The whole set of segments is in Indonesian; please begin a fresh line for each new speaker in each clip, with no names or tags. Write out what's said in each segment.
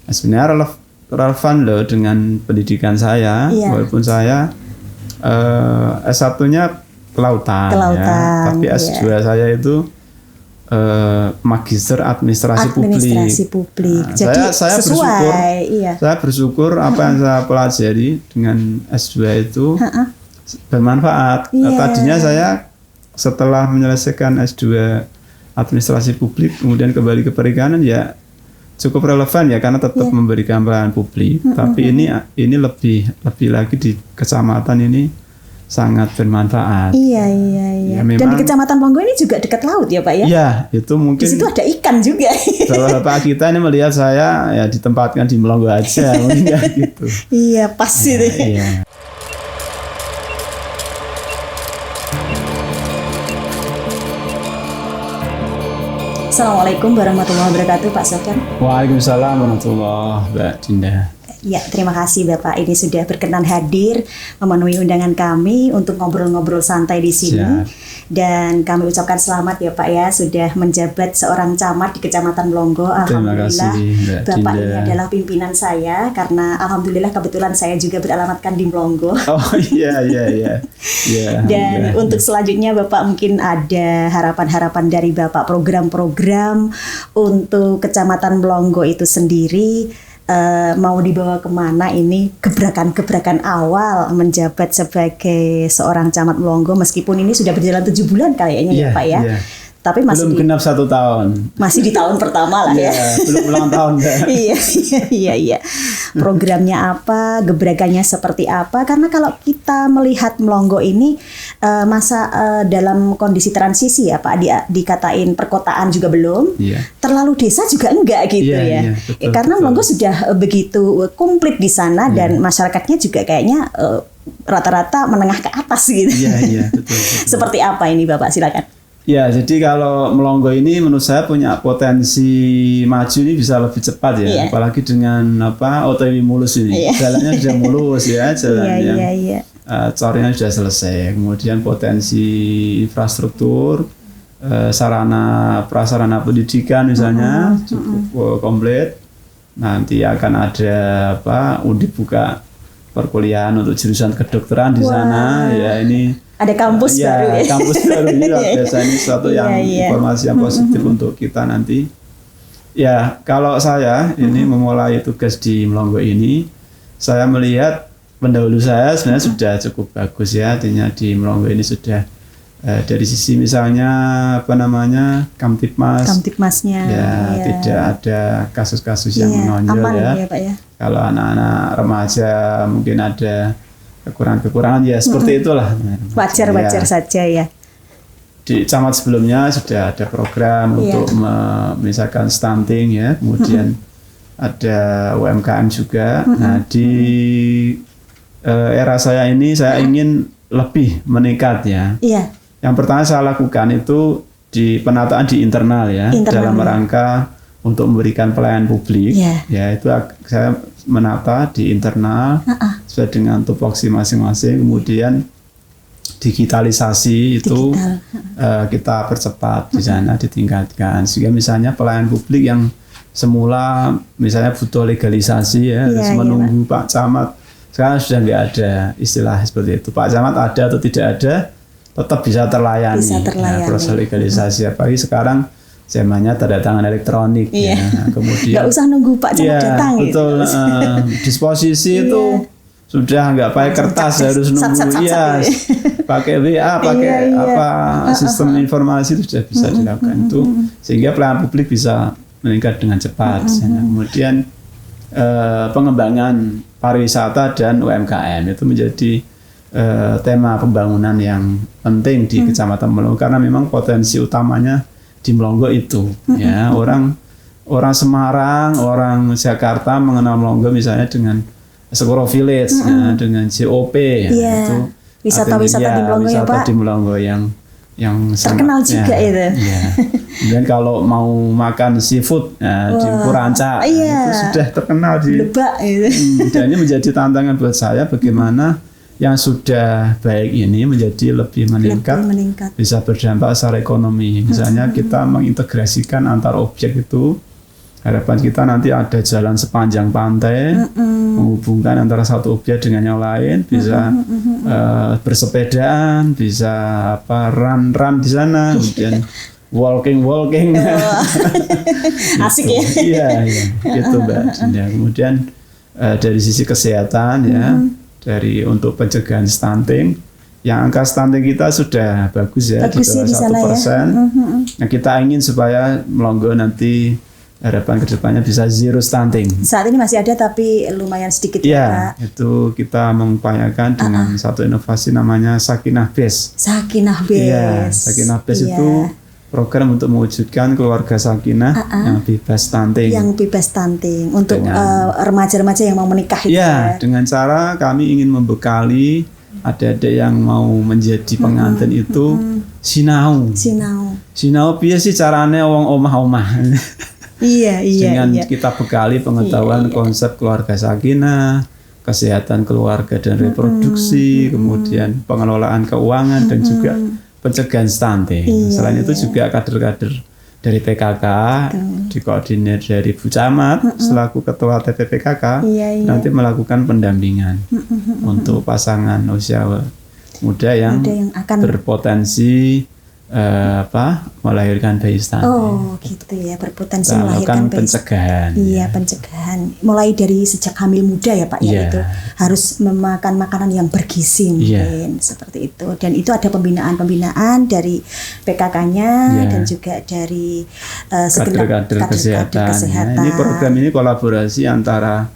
sebenarnya relevan loh dengan pendidikan saya, walaupun saya S1-nya kelautan ya, tapi S2 saya itu Magister Administrasi Publik.
Nah, jadi
saya bersyukur apa yang saya pelajari dengan S2 itu bermanfaat. Tadinya saya setelah menyelesaikan S2 Administrasi Publik kemudian kembali ke perikanan ya cukup relevan ya karena tetap memberikan pelayanan publik. Tapi ini lebih lagi di kecamatan ini sangat bermanfaat.
Iya. Ya, memang, dan di Kecamatan Melongo ini juga dekat laut ya Pak ya?
Iya, itu mungkin.
Di situ ada ikan juga.
Bapak kita ini melihat saya ya ditempatkan di Melongo aja, mungkin gitu.
Iya, pas itu.
Iya.
Assalamualaikum warahmatullahi wabarakatuh Pak Sofyan.
Waalaikumsalam warahmatullahi Mbak Dinda.
Ya, terima kasih Bapak ini sudah berkenan hadir memenuhi undangan kami untuk ngobrol-ngobrol santai di sini. Dan kami ucapkan selamat ya Pak ya sudah menjabat seorang camat di Kecamatan Melongo. Alhamdulillah Bapak ini adalah pimpinan saya karena alhamdulillah kebetulan saya juga beralamatkan di Melongo.
Oh iya.
Dan untuk selanjutnya Bapak mungkin ada harapan-harapan dari Bapak program-program untuk Kecamatan Melongo itu sendiri. Mau dibawa kemana ini gebrakan-gebrakan awal menjabat sebagai seorang camat Melongo meskipun ini sudah berjalan 7 bulan kayaknya ya Pak ya. Tapi masih
belum genap 1 tahun.
Masih di tahun pertama lah ya.
Belum ulang tahun kan.
Iya. Programnya apa, gebrakannya seperti apa? Karena kalau kita melihat Melongo ini masa dalam kondisi transisi ya Pak, dikatain perkotaan juga belum, terlalu desa juga enggak gitu ya.
Betul,
karena Melongo sudah begitu komplit di sana dan masyarakatnya juga kayaknya rata-rata menengah ke atas gitu.
Iya, betul.
Seperti apa ini Bapak, silakan.
Ya, jadi kalau Melongo ini menurut saya punya potensi maju ini bisa lebih cepat ya, apalagi dengan OTW mulus ini, jalannya sudah mulus ya, jalannya, cornya sudah selesai, kemudian potensi infrastruktur, sarana prasarana pendidikan misalnya cukup komplit, nanti akan ada Undip buka perkuliahan untuk jurusan kedokteran di sana, ya ini.
Ada kampus baru ya.
Kampus baru ini biasanya suatu yang informasi yang positif untuk kita nanti. Ya, kalau saya ini memulai tugas di Melongo ini, saya melihat pendahulu saya sebenarnya sudah cukup bagus ya, artinya di Melongo ini sudah dari sisi misalnya
Kamtipmasnya
tidak ada kasus-kasus yang menonjol ya. Pak ya. Kalau anak-anak remaja mungkin ada kekurangan-kekurangan ya seperti itulah.
Wajar saja ya.
Di camat sebelumnya sudah ada program untuk misalkan stunting ya, kemudian ada UMKM juga. Nah di era saya ini saya ingin lebih meningkat ya. Yang pertama saya lakukan itu di penataan di internal ya, dalam rangka untuk memberikan pelayanan publik. Ya itu saya menata di internal sesuai dengan tupoksi masing-masing, kemudian digitalisasi itu kita percepat di sana, ditingkatkan sehingga misalnya pelayanan publik yang semula misalnya butuh legalisasi ya, menunggu Pak Camat, sekarang sudah nggak ada istilah seperti itu. Pak Camat ada atau tidak ada tetap bisa terlayani. Nah, proses legalisasi apalagi sekarang zamannya tanda tangan elektronik ya. Kemudian
nggak usah nunggu Pak Camat datang
betul, gitu. Disposisi itu sudah nggak pakai kertas, harus nunggu pakai WA, pakai sistem informasi itu sudah bisa dilakukan itu sehingga pelayanan publik bisa meningkat dengan cepat. Kemudian pengembangan pariwisata dan UMKM itu menjadi tema pembangunan yang penting di Kecamatan Melongo karena memang potensi utamanya di Melongo itu ya, orang Semarang, orang Jakarta mengenal Melongo misalnya dengan Segoro Village dengan COP itu
wisata-wisata di Melongo ya Pak,
di Melongo yang
terkenal juga itu.
Kemudian kalau mau makan seafood di Puranca itu sudah terkenal di
Lebak itu.
Dan ini menjadi tantangan buat saya bagaimana yang sudah baik ini menjadi lebih meningkat, bisa berdampak secara ekonomi. Misalnya kita mengintegrasikan antar objek itu Harapan kita nanti ada jalan sepanjang pantai menghubungkan antara satu objek dengan yang lain, bisa bersepedaan, bisa run di sana, kemudian walking.
Asik ya.
Iya, gitu Mbak. Ya, kemudian dari sisi kesehatan ya, dari untuk pencegahan stunting, yang angka stunting kita sudah bagus ya, di bawah 1%. Nah, kita ingin supaya Melongo nanti harapan kedepannya bisa zero stunting.
Saat ini masih ada tapi lumayan sedikit
ya Pak. Itu kita mengupayakan dengan satu inovasi namanya Sakinah Base.
Sakinah Base.
Iya, Sakinah Base itu program untuk mewujudkan keluarga sakinah yang bebas stunting.
Yang bebas stunting untuk remaja-remaja yang mau menikah itu
ya. Dengan cara kami ingin membekali adik-adik yang mau menjadi pengantin itu sinau biasa sih caranya wong omah-omah.
Iya.
Dengan kita bekali pengetahuan konsep keluarga sakinah, kesehatan keluarga dan reproduksi, kemudian pengelolaan keuangan dan juga pencegahan stunting. Selain itu juga kader-kader dari PKK dikoordinir dari Bu Camat selaku ketua TPPKK nanti melakukan pendampingan untuk pasangan usia muda yang akan berpotensi melahirkan bayi stunting.
Oh, gitu ya, berpotensi melahirkan bayi.
Pencegahan.
Iya, pencegahan. Mulai dari sejak hamil muda ya, Pak ya, itu harus memakan makanan yang bergizi mungkin seperti itu. Dan itu ada pembinaan dari PKK-nya dan juga dari
kader-kader kesehatan. Ini program ini kolaborasi antara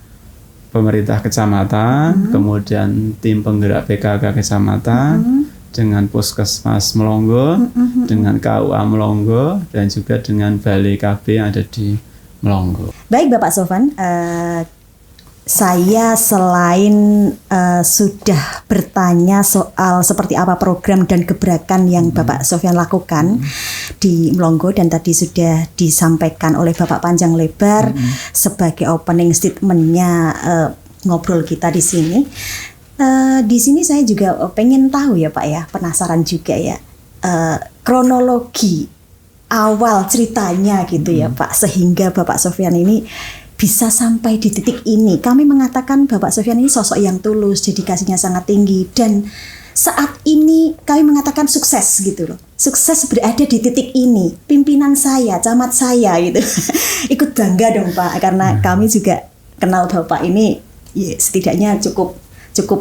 pemerintah kecamatan, kemudian tim penggerak PKK kecamatan, dengan Puskesmas Melongo, dengan KUA Melongo, dan juga dengan Balai KB yang ada di Melongo.
Baik Bapak Sofwan, saya selain sudah bertanya soal seperti apa program dan gebrakan yang Bapak Sofwan lakukan di Melongo, dan tadi sudah disampaikan oleh Bapak panjang lebar sebagai opening statement-nya ngobrol kita di sini. Di sini saya juga pengen tahu ya Pak ya, penasaran juga ya, kronologi awal ceritanya gitu ya Pak, sehingga Bapak Sofwan ini bisa sampai di titik ini. Kami mengatakan Bapak Sofwan ini sosok yang tulus, dedikasinya sangat tinggi, dan saat ini kami mengatakan sukses gitu loh. Sukses berada di titik ini. Pimpinan saya, camat saya gitu ikut bangga dong Pak, karena kami juga kenal Bapak ini ya, setidaknya cukup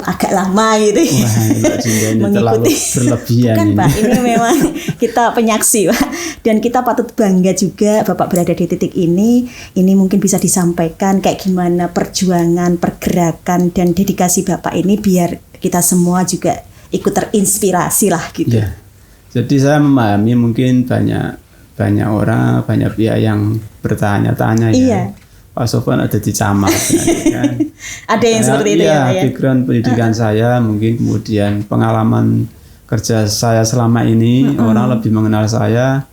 agak lama gitu.
Wah, mengikuti berlebihan.
Bukan Pak, ini memang kita penyaksi Pak, dan kita patut bangga juga Bapak berada di titik ini. Ini mungkin bisa disampaikan kayak gimana perjuangan, pergerakan dan dedikasi Bapak ini biar kita semua juga ikut terinspirasi lah gitu.
Ya. Jadi saya memahami mungkin banyak orang, banyak pihak yang bertanya-tanya ya. Pak Sofwan ada di camat kan.
Ada yang seperti itu ya.
Background pendidikan saya, mungkin kemudian pengalaman kerja saya selama ini, orang lebih mengenal saya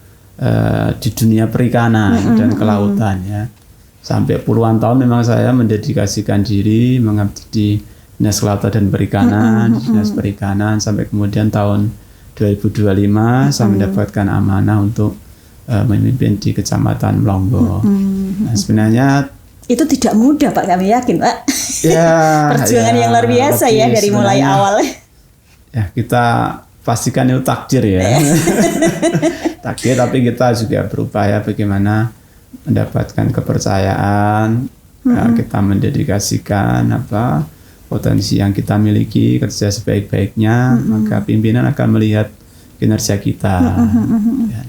di dunia perikanan dan kelautan ya. Sampai puluhan tahun memang saya mendedikasikan diri mengabdi di Dinas Kelautan dan Perikanan, Dinas Perikanan, sampai kemudian tahun 2025 saya mendapatkan amanah untuk memimpin di Kecamatan Melongo. Nah, sebenarnya
itu tidak mudah Pak, kami yakin Pak.
Ya,
perjuangan yang luar biasa ya dari mulai awal.
Ya, kita pastikan itu takdir ya. Takdir, tapi kita juga berupaya bagaimana mendapatkan kepercayaan, kita mendedikasikan potensi yang kita miliki, kerja sebaik-baiknya, maka pimpinan akan melihat kinerja kita. Ya.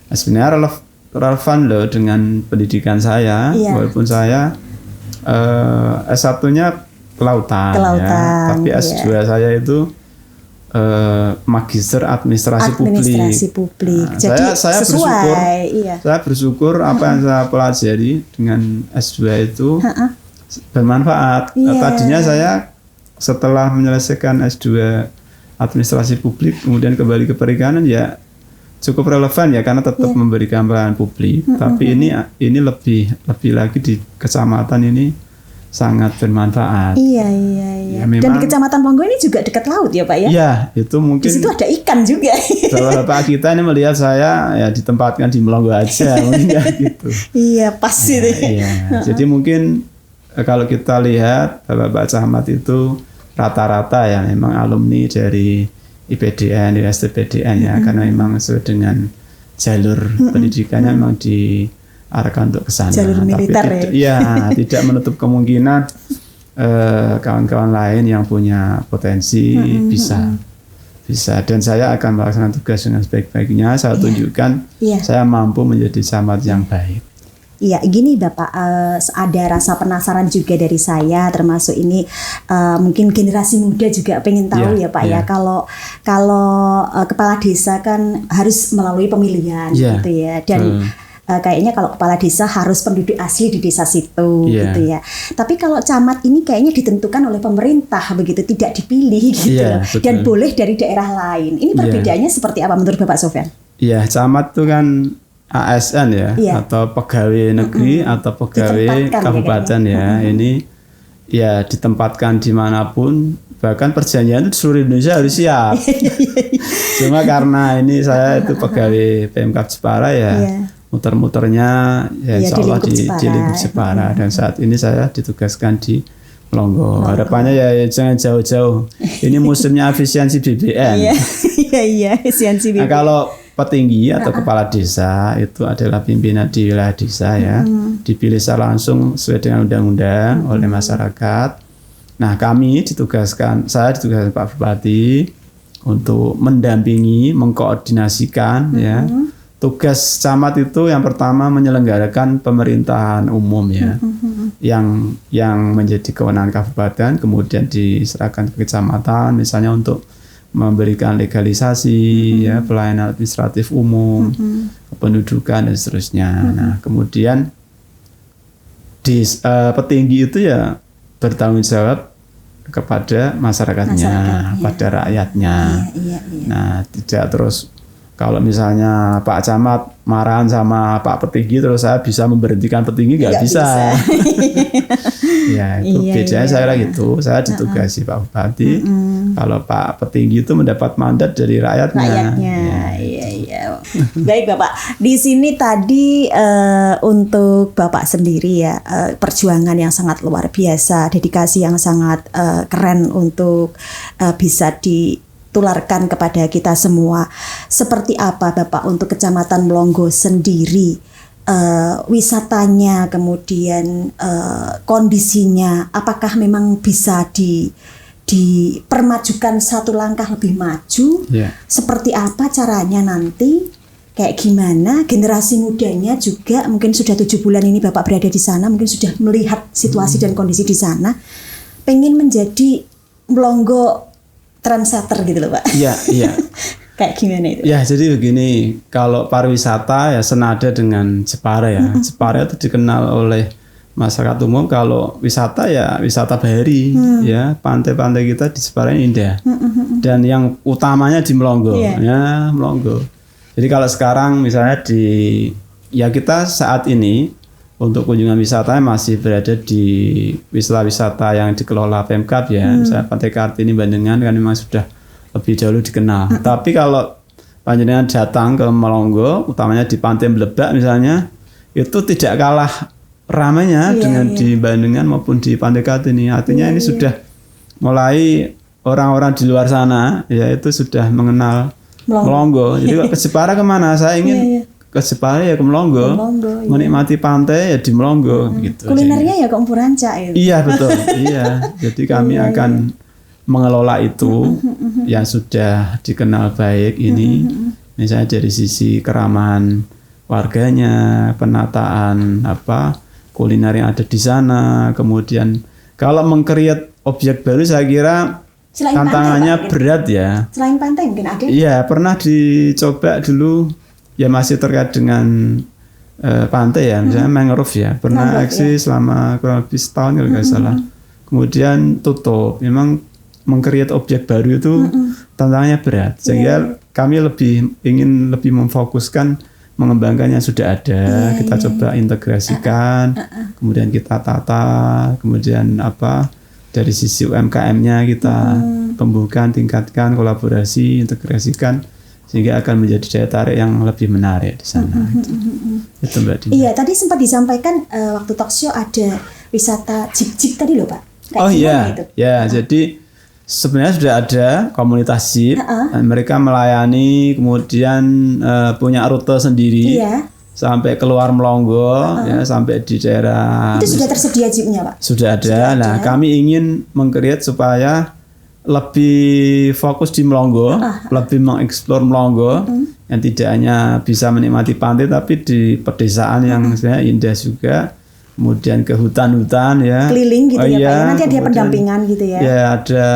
Nah, sebenarnya relevan loh dengan pendidikan saya, walaupun saya S1-nya kelautan ya, tapi S2 saya itu Magister Administrasi Publik.
Nah, jadi
saya bersyukur, saya bersyukur apa yang saya pelajari dengan S2 itu bermanfaat. Tadinya saya setelah menyelesaikan S2 Administrasi Publik kemudian kembali ke perikanan ya cukup relevan ya, karena tetap memberikan pelayanan publik. Tapi ini lebih lagi di kecamatan ini sangat bermanfaat.
Iya.
Ya, memang,
dan di Kecamatan Plonggo ini juga dekat laut ya Pak ya?
Iya, itu mungkin.
Di situ ada ikan juga.
Bapak kita ini melihat saya ya ditempatkan di Plonggo aja, mungkin ya gitu.
Iya, pas itu.
Iya. Jadi mungkin kalau kita lihat Bapak Camat itu rata-rata ya memang alumni dari IPDN, STPDN ya, karena memang sesuai dengan jalur pendidikannya memang diarahkan untuk ke sana.
Jalur militer
tidak menutup kemungkinan kawan-kawan lain yang punya potensi bisa. Dan saya akan melaksanakan tugas dengan sebaik-baiknya. Saya tunjukkan saya mampu menjadi camat yang baik.
Iya, gini Bapak, ada rasa penasaran juga dari saya, termasuk ini mungkin generasi muda juga pengen tahu ya Pak ya, kalau kepala desa kan harus melalui pemilihan gitu ya, dan kayaknya kalau kepala desa harus penduduk asli di desa situ gitu ya. Tapi kalau camat ini kayaknya ditentukan oleh pemerintah begitu, tidak dipilih gitu dan boleh dari daerah lain. Ini perbedaannya seperti apa menurut Bapak Sofyan?
Iya, camat itu kan ASN ya, atau pegawai negeri atau pegawai kabupaten ya. Ini ya ditempatkan dimanapun, bahkan perjanjian itu seluruh Indonesia harus siap. Cuma karena ini saya itu pegawai Pemkab Jepara ya, muter-muternya ya insya Allah di lingkup Jepara. Dan saat ini saya ditugaskan di Plonggo. Harapannya ya jangan jauh-jauh. Ini musimnya efisiensi BBM.
Iya, efisiensi BBM.
Nah, kalau petinggi atau kepala desa itu adalah pimpinan di wilayah desa ya, dipilih secara langsung sesuai dengan undang-undang oleh masyarakat. Nah, saya ditugaskan Pak Bupati untuk mendampingi, mengkoordinasikan ya. Tugas camat itu yang pertama menyelenggarakan pemerintahan umum ya, yang menjadi kewenangan kabupaten, kemudian diserahkan ke kecamatan, misalnya untuk memberikan legalisasi ya, pelayanan administratif umum, kependudukan dan seterusnya. Nah, kemudian petinggi itu ya bertanggung jawab kepada masyarakatnya. Pada rakyatnya. Nah, tidak terus kalau misalnya Pak Camat marahan sama Pak Petinggi terus saya bisa memberhentikan petinggi, nggak bisa. Ya itu bedanya saya gitu. Saya ditugasi Pak Bupati. Kalau Pak Petinggi itu mendapat mandat dari rakyatnya.
Iya. Baik Bapak, di sini tadi untuk Bapak sendiri ya, perjuangan yang sangat luar biasa, dedikasi yang sangat keren untuk bisa ditularkan kepada kita semua. Seperti apa Bapak untuk Kecamatan Plonggo sendiri, wisatanya, kemudian kondisinya, apakah memang bisa dipermajukan satu langkah lebih maju? Seperti apa caranya nanti? Kayak gimana generasi mudanya juga, mungkin sudah 7 bulan ini Bapak berada di sana, mungkin sudah melihat situasi dan kondisi di sana, pengen menjadi Plonggo trendsetter gitu loh Pak.
Iya.
Kayak gimana itu? Ya,
jadi begini, kalau pariwisata ya senada dengan Jepara ya. Jepara itu dikenal oleh masyarakat umum kalau wisata ya wisata bahari ya, pantai-pantai kita di Jepara ini indah. Dan yang utamanya di Plonggo ya, Plonggo. Jadi kalau sekarang misalnya kita saat ini untuk kunjungan wisata masih berada di wisata yang dikelola Pemkab ya, misalnya Pantai Kartini Bandengan kan memang sudah lebih jauh dikenal. Tapi kalau panjenengan datang ke Plonggo, utamanya di Pantai Blebak misalnya, itu tidak kalah ramainya dengan di Bandengan maupun di Pantai Kartini. Artinya ini sudah mulai orang-orang di luar sana ya itu sudah mengenal Plonggo. Jadi ke Jepara kemana? Saya ingin ke Jepara ya ke Plonggo, menikmati pantai ya di Plonggo gitu.
Kulinernya ya ke Umpuranca itu.
Iya betul. Jadi kami akan mengelola itu yang sudah dikenal baik ini, misalnya dari sisi keramahan warganya, penataan kuliner yang ada di sana, kemudian kalau meng-create objek baru saya kira tantangannya berat ya.
Selain pantai mungkin ada?
Iya, pernah dicoba dulu ya masih terkait dengan pantai ya, misalnya mangrove ya. Pernah eksis selama kurang lebih setahun kalau nggak salah. Kemudian tutup. Memang meng-create objek baru itu tantangannya berat. Sehingga kami ingin lebih memfokuskan mengembangkan yang sudah ada, kita coba integrasikan, kemudian kita tata, kemudian dari sisi UMKM-nya kita tumbuhkan, tingkatkan, kolaborasi, integrasikan, sehingga akan menjadi daya tarik yang lebih menarik di sana. Itu Mbak Dina.
Iya, tadi sempat disampaikan waktu talk show ada wisata jeep tadi loh Pak.
Oh iya, ya jadi sebenarnya sudah ada komunitas jeep, mereka melayani, kemudian punya rute sendiri sampai keluar Melonggo, ya, sampai di daerah.
Itu sudah tersedia jeepnya Pak?
Sudah ada. Nah, kami ingin meng-create supaya lebih fokus di Melonggo, lebih mengeksplor Melonggo, yang tidak hanya bisa menikmati pantai, tapi di pedesaan yang sebenarnya indah juga. Kemudian ke hutan-hutan ya.
Keliling gitu ya Pak ya. Nanti ada pendampingan gitu ya.
Ya ada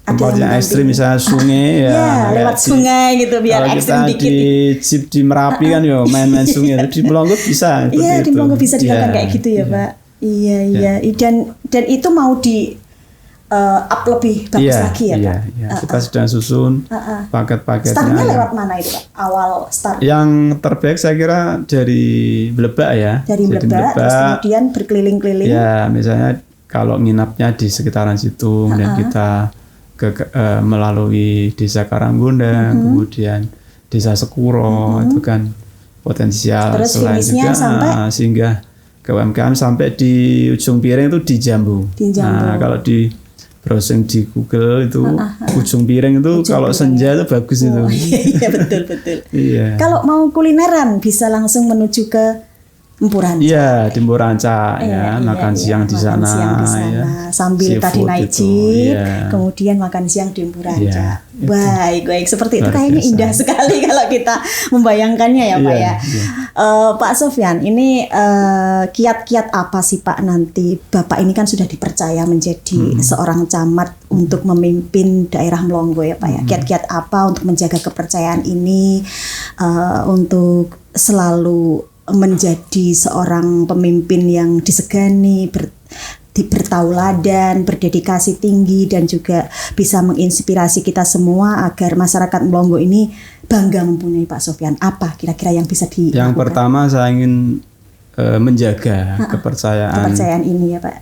tempat yang ekstrim misalnya sungai ya.
Lewat sungai gitu biar ekstrim dikit.
Di jeep di Merapi kan yo main-main sungai. Di Melonggo bisa.
Iya di Melonggo bisa dilakukan kayak gitu ya Pak. Iya. Dan itu mau di up lebih bagus lagi ya Pak.
Iya. Kita sedang susun paket-paketnya.
Startnya lewat mana itu Pak? Awal start.
Yang terbaik saya kira dari Blebak ya.
Dari Blebak, terus kemudian berkeliling-keliling. Ya,
misalnya kalau nginapnya di sekitaran situ, kemudian kita melalui Desa Karanggundang, kemudian Desa Sekuro, itu kan potensial.
Terus
selain juga sehingga ke UMKM sampai di ujung piring itu di Jambu. Nah, kalau di browsing di Google itu ujung piring itu kalau senja itu bagus itu.
Iya betul.
Iya.
Kalau mau kulineran bisa langsung menuju ke Empu Ranca.
Iya, di Empu Ranca ya, makan siang di sana ya.
Sambil tadi naik jeep, kemudian makan siang di Empu Ranca. Baik, seperti itu kayaknya indah sekali kalau kita membayangkannya ya Pak ya. Pak Sofyan, ini kiat-kiat apa sih Pak nanti? Bapak ini kan sudah dipercaya menjadi seorang camat untuk memimpin daerah Melonggo ya Pak ya. Kiat-kiat apa untuk menjaga kepercayaan ini, untuk selalu menjadi seorang pemimpin yang disegani, bertauladan, berdedikasi tinggi, dan juga bisa menginspirasi kita semua agar masyarakat Melonggo ini bangga mempunyai Pak Sofyan. Apa kira-kira yang bisa dilakukan?
Yang pertama saya ingin menjaga kepercayaan ini ya Pak.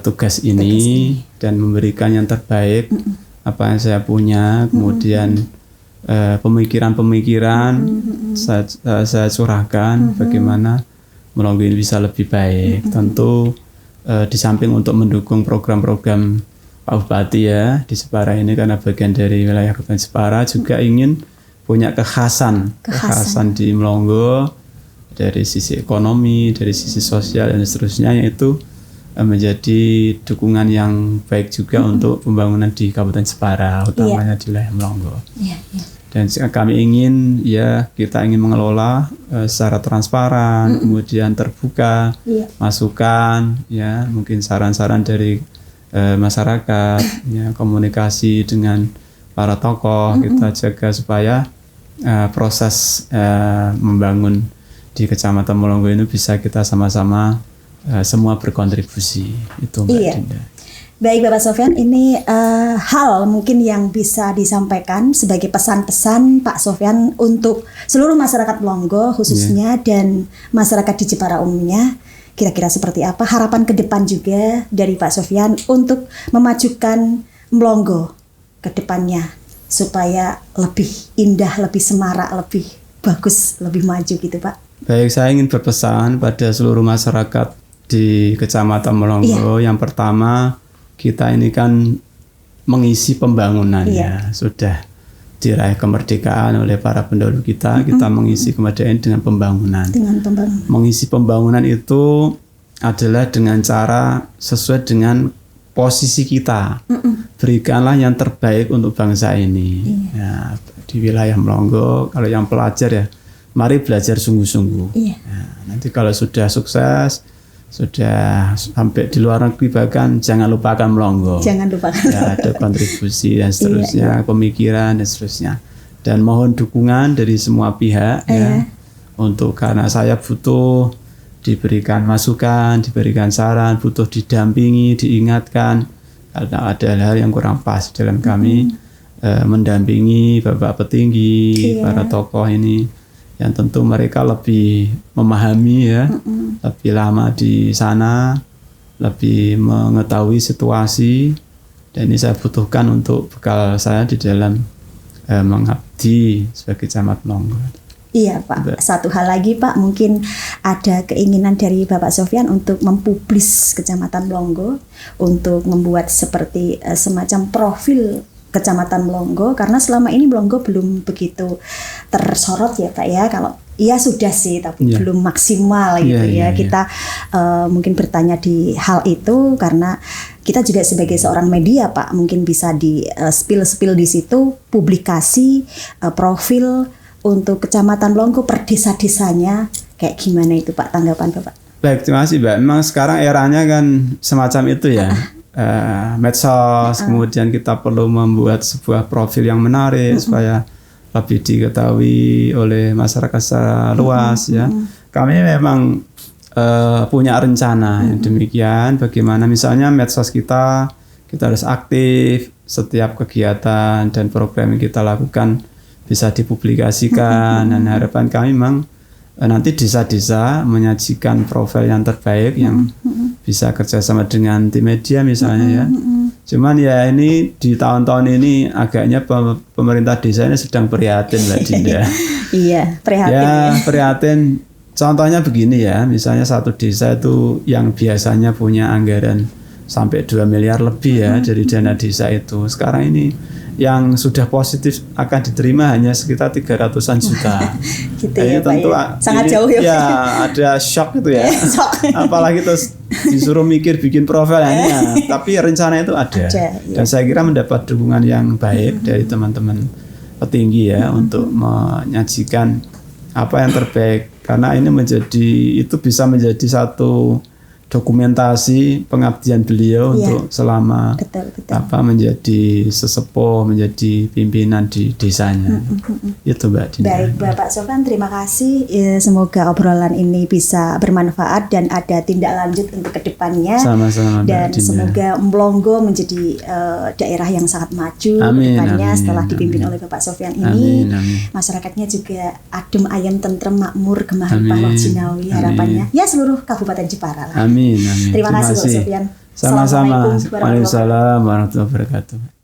Tugas ini dan memberikan yang terbaik apa yang saya punya, kemudian pemikiran-pemikiran saya curahkan bagaimana Melonggo ini bisa lebih baik. Tentu di samping untuk mendukung program-program Pak Bupati ya di Jepara ini karena bagian dari wilayah Kabupaten Jepara, juga ingin punya kekhasan di Melonggo dari sisi ekonomi, dari sisi sosial dan seterusnya, yaitu menjadi dukungan yang baik juga untuk pembangunan di Kabupaten Jepara, utamanya di wilayah Melonggo. Dan kami ingin kita ingin mengelola secara transparan, kemudian terbuka, masukan, mungkin saran-saran dari masyarakat, komunikasi dengan para tokoh, kita jaga supaya proses membangun di Kecamatan Melonggo ini bisa kita sama-sama semua berkontribusi. Itu Mbak Dinda.
Baik Bapak Sofyan, ini hal mungkin yang bisa disampaikan sebagai pesan-pesan Pak Sofyan untuk seluruh masyarakat Melonggo khususnya dan masyarakat di Jepara umumnya. Kira-kira seperti apa harapan ke depan juga dari Pak Sofyan untuk memajukan Melonggo ke depannya supaya lebih indah, lebih semarak, lebih bagus, lebih maju gitu Pak.
Baik, saya ingin berpesan pada seluruh masyarakat di Kecamatan Melonggo. Yang pertama, kita ini kan mengisi pembangunan ya. Sudah diraih kemerdekaan oleh para pendahulu kita, kita mengisi kemerdekaan dengan pembangunan. Mengisi pembangunan itu adalah dengan cara sesuai dengan posisi kita. Berikanlah yang terbaik untuk bangsa ini. Ya, di wilayah Melonggo, kalau yang pelajar ya, mari belajar sungguh-sungguh. Nanti kalau sudah sukses, sudah sampai di luar negeri bahkan jangan lupakan Melonggo.
Jangan lupakan.
Ya, ada kontribusi dan seterusnya, pemikiran dan seterusnya. Dan mohon dukungan dari semua pihak untuk karena saya butuh diberikan masukan, diberikan saran, butuh didampingi, diingatkan karena ada hal yang kurang pas dalam kami mendampingi Bapak petinggi, para tokoh ini yang tentu mereka lebih memahami ya, lebih lama di sana, lebih mengetahui situasi, dan ini saya butuhkan untuk bekal saya di dalam mengabdi sebagai camat Melongo.
Iya Pak, satu hal lagi Pak, mungkin ada keinginan dari Bapak Sofyan untuk mempublis Kecamatan Melongo, untuk membuat seperti semacam profil Kecamatan Melongo, karena selama ini Melongo belum begitu tersorot ya Pak ya. Kalau iya sudah sih, tapi belum maksimal gitu ya. Kita mungkin bertanya di hal itu karena kita juga sebagai seorang media Pak, mungkin bisa di spill di situ publikasi profil untuk Kecamatan Melongo per desa-desanya, kayak gimana itu Pak, tanggapan Bapak?
Baik, terima kasih Mbak. Memang sekarang eranya kan semacam itu ya. Medsos, kemudian kita perlu membuat sebuah profil yang menarik supaya lebih diketahui oleh masyarakat secara luas ya. Kami memang punya rencana yang demikian, bagaimana misalnya medsos kita harus aktif, setiap kegiatan dan program yang kita lakukan bisa dipublikasikan, dan harapan kami memang nanti desa-desa menyajikan profil yang terbaik yang bisa kerjasama dengan tim media misalnya ya. Cuman ya ini di tahun-tahun ini agaknya pemerintah desa ini sedang prihatin Mbak Dinda.
Iya, prihatin
ya. Prihatin. Contohnya begini ya, misalnya satu desa itu yang biasanya punya anggaran sampai 2 miliar lebih ya dari dana desa itu. Sekarang ini yang sudah positif akan diterima hanya sekitar 300-an juta.
Gitu ya, tentu sangat jauh ya.
Ya, ada shock itu ya. Apalagi terus disuruh mikir bikin profil ya. Tapi rencana itu ada. Dan saya kira mendapat dukungan yang baik dari teman-teman petinggi ya untuk menyajikan apa yang terbaik, karena ini bisa menjadi satu dokumentasi pengabdian beliau untuk selama menjadi sesepuh, menjadi pimpinan di desanya. Itu Mbak Dinda.
Baik Bapak Sofyan, terima kasih. Semoga obrolan ini bisa bermanfaat dan ada tindak lanjut untuk kedepannya.
Sama-sama
dan
Mbak Dinda.
Semoga Melongo menjadi daerah yang sangat maju kedepannya setelah dipimpin oleh Bapak Sofyan ini. Masyarakatnya juga adem ayem, tentrem, makmur, gemahan, pahlawan Jinawi harapannya. Ya seluruh Kabupaten Jepara lah.
Amin.
Terima kasih Bapak Sofyan.
Sama-sama. Waalaikumsalam warahmatullahi wabarakatuh.